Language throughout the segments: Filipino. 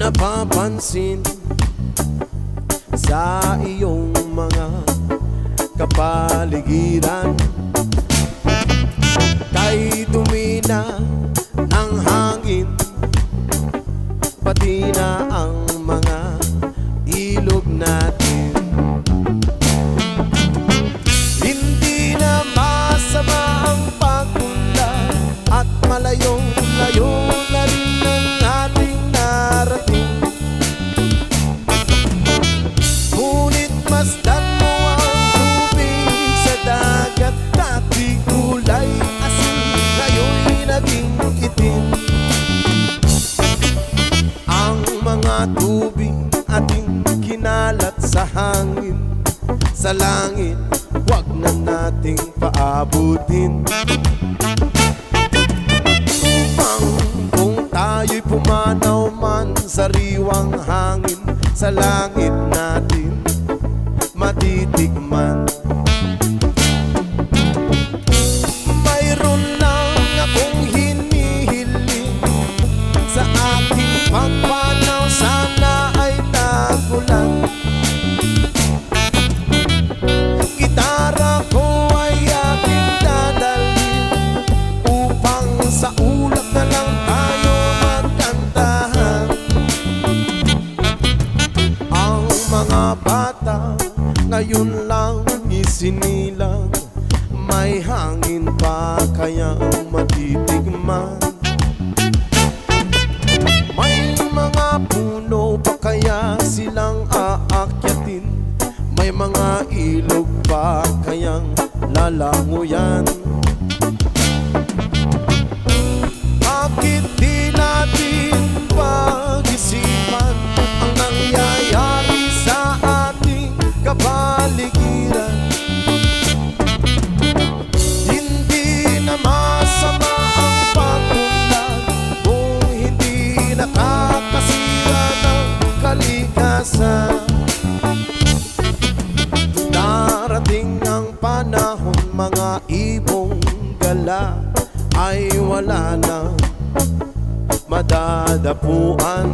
napapansin sa iyong mga kapaligiran. Kay dumi na ng hangin, pati na ang mga ilog natin. Hindi na masama ang pagpunla at malayong-layo na rin ang ating narating. Ngunit masdan mo ang tubig sa dagat, dati kulay asin, ngayon'y naging itim. Ang mga tubig ating kinalat sa hangin, sa langit wag na nating paabutin. Kung tayo'y pumanaw man sa riwang hangin, sa langit natin matitikman. Mayroon lang akong hinihiling sa aking pagpanaw, sana ay nagulan. Gitara ko ay aking dadalhin upang sa ulap na lang tayo magkantahan. Ang mga bata ngayon lang isinilang, may hangin pa kayang matitigman. May mga puno pa kaya silang aakyatin, may mga ilog pa kayang lalanguyan. Bakit di natin pag-isipan ang nangyayari sa ating kapaligiran? Hindi na masama ang pag-unlad kung hindi nakakasira ng kalikasan. Darating ang panahon, mga ibong gala ay wala na madadapuan.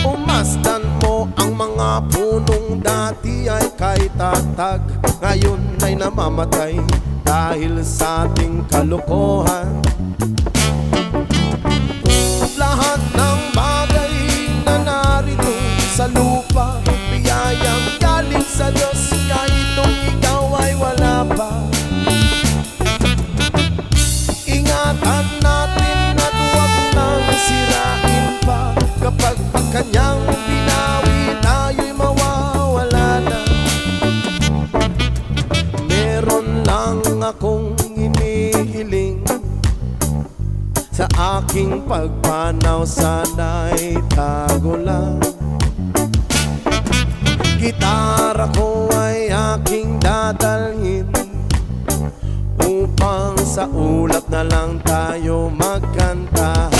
Umasdan mo ang mga punong dati ay kay tatag, ngayon ay namamatay dahil sa ating kalokohan. Lahat ng bagay na narito sa lupa, biyayang galing sa Diyos, kahit nung ikaw ay wala pa. Ingatan natin at huwag nang sirain pa, kapag pag kanyang binawi tayo'y mawawala na. Meron lang akong inihiling sa aking pagpanaw, sana'y tago lang. Gitara ko ay aking dadalhin upang sa ulap na lang tayo magkanta.